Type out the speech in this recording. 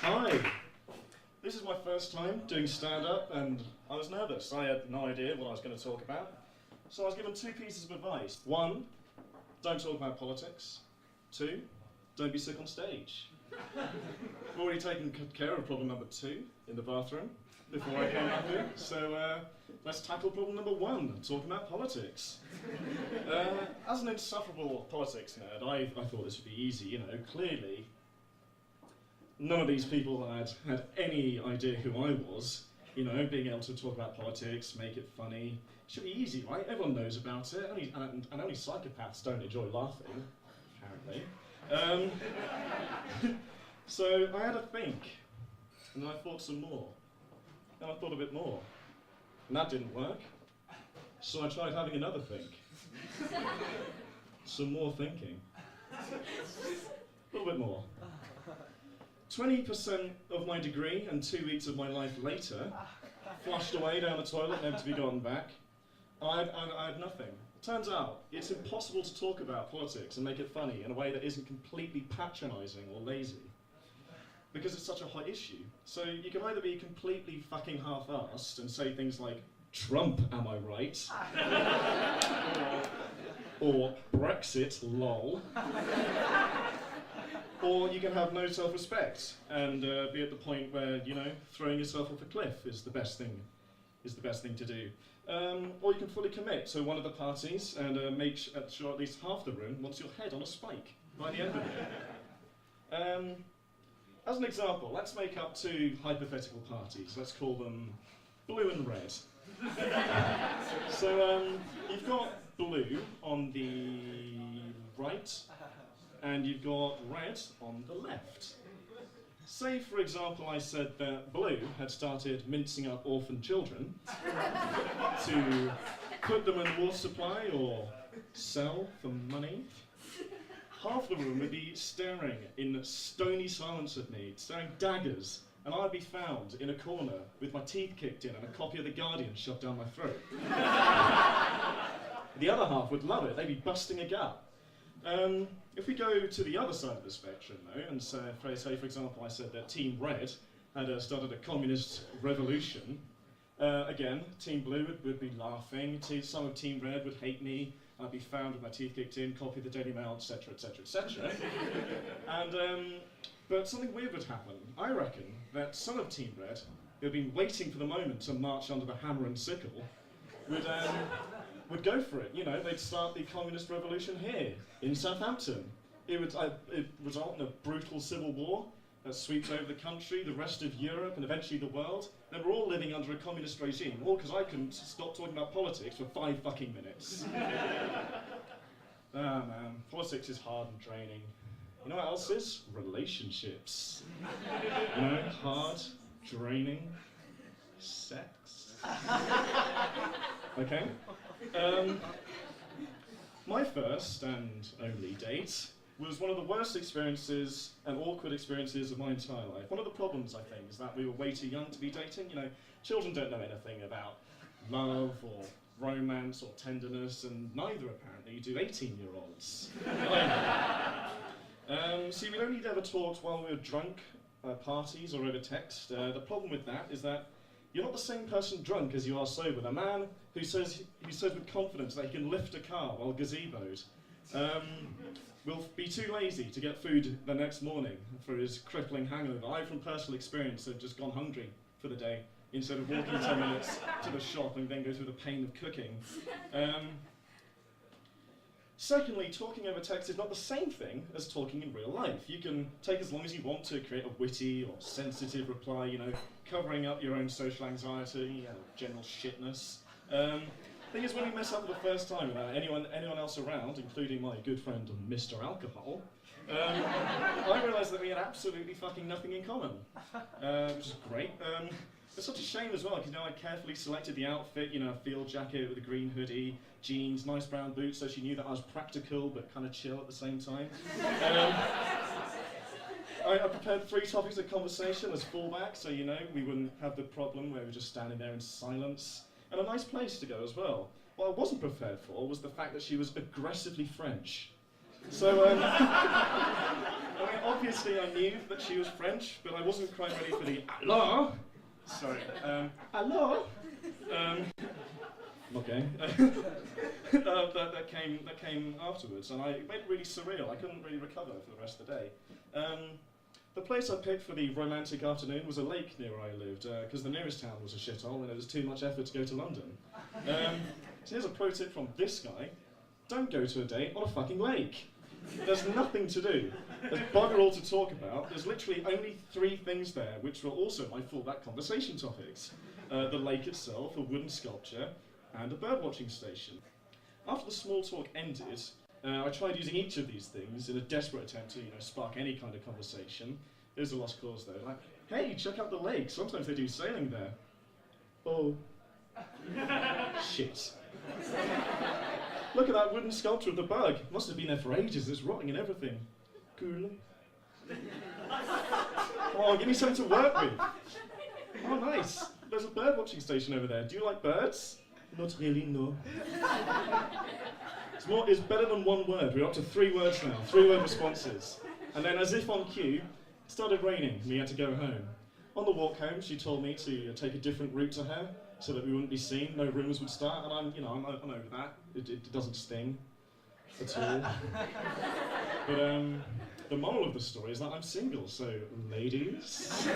Hi. This is my first time doing stand-up, and I was nervous. I had no idea what I was going to talk about. So I was given two pieces of advice. One, don't talk about politics. Two, don't be sick on stage. I've already taken care of problem number two in the bathroom before I came up here. So let's tackle problem number one, talking about politics. As an insufferable politics nerd, I thought this would be easy. You know, clearly, none of these people had any idea who I was. You know, being able to talk about politics, make it funny, should be easy, right? Everyone knows about it, and only psychopaths don't enjoy laughing, apparently. So I had a think, and then I thought some more, and I thought a bit more, and that didn't work. So I tried having another think, some more thinking, a little bit more. 20% of my degree and 2 weeks of my life later, flushed away down the toilet, never to be gotten back, I had nothing. It turns out it's impossible to talk about politics and make it funny in a way that isn't completely patronising or lazy, because it's such a hot issue. So you can either be completely fucking half-assed and say things like, Trump, am I right? or Brexit, lol. Or you can have no self-respect and be at the point where, you know, throwing yourself off a cliff is the best thing to do. Or you can fully commit to one of the parties and make sure at least half the room wants your head on a spike by the end of it. As an example, let's make up two hypothetical parties. Let's call them blue and red. So you've got blue on the right, and you've got red on the left. Say, for example, I said that blue had started mincing up orphan children to put them in water supply or sell for money. Half the room would be staring in stony silence at me, staring daggers, and I'd be found in a corner with my teeth kicked in and a copy of The Guardian shoved down my throat. The other half would love it. They'd be busting a gut. If we go to the other side of the spectrum, though, and say, for example, I said that Team Red had started a communist revolution, again, Team Blue would be laughing, some of Team Red would hate me, I'd be found with my teeth kicked in, copy of the Daily Mail, etc., etc., etc. But something weird would happen. I reckon that some of Team Red, who had been waiting for the moment to march under the hammer and sickle, would go for it. You know, they'd start the communist revolution here, in Southampton. It would result in a brutal civil war that sweeps over the country, the rest of Europe, and eventually the world. Then we're all living under a communist regime, all because I couldn't stop talking about politics for 5 fucking minutes. Ah man, politics is hard and draining. You know what else is? Relationships. You know, hard, draining, sex. Okay? My first and only date was one of the worst experiences and awkward experiences of my entire life. One of the problems, I think, is that we were way too young to be dating. You know, children don't know anything about love or romance or tenderness, and neither, apparently, do 18-year-olds. See, we'd only ever talked while we were drunk at parties or over text. The problem with that is that you're not the same person drunk as you are sober. The man who says with confidence that he can lift a car while gazeboed will be too lazy to get food the next morning for his crippling hangover. I, from personal experience, have just gone hungry for the day instead of walking 10 minutes to the shop and then go through the pain of cooking. Secondly, talking over text is not the same thing as talking in real life. You can take as long as you want to create a witty or sensitive reply, you know, covering up your own social anxiety and general shitness. Thing is, when we mess up for the first time without anyone else around, including my good friend Mr. Alcohol, I realised that we had absolutely fucking nothing in common, which is great. It's such a shame as well, because, you know, I carefully selected the outfit, you know, a field jacket with a green hoodie, jeans, nice brown boots, so she knew that I was practical but kind of chill at the same time. I prepared 3 topics of conversation as fallback, so, you know, we wouldn't have the problem where we're just standing there in silence. And a nice place to go as well. What I wasn't prepared for was the fact that she was aggressively French. So, I mean, Obviously, I knew that she was French, but I wasn't quite ready for the "allô." Sorry, "allô." Okay. that came afterwards, and it made it really surreal. I couldn't really recover for the rest of the day. The place I picked for the romantic afternoon was a lake near where I lived, because the nearest town was a shithole and it was too much effort to go to London. So here's a pro tip from this guy: don't go to a date on a fucking lake. There's nothing to do. There's bugger all to talk about. There's literally only 3 things there, which were also my fallback conversation topics: the lake itself, a wooden sculpture, and a birdwatching station. After the small talk ended, I tried using each of these things in a desperate attempt to, spark any kind of conversation. It was a lost cause though. Like, hey, check out the lake. Sometimes they do sailing there. Oh. Shit. Look at that wooden sculpture of the bug. Must have been there for ages. It's rotting and everything. Cool. Oh, give me something to work with. Oh, nice. There's a birdwatching station over there. Do you like birds? Not really, no. It's better than 1 word. We're up to 3 words now. 3-word responses. And then, as if on cue, it started raining. We had to go home. On the walk home, she told me to take a different route to her, so that we wouldn't be seen, no rumours would start, and I'm over that. It doesn't sting at all. But the moral of the story is that I'm single, so ladies.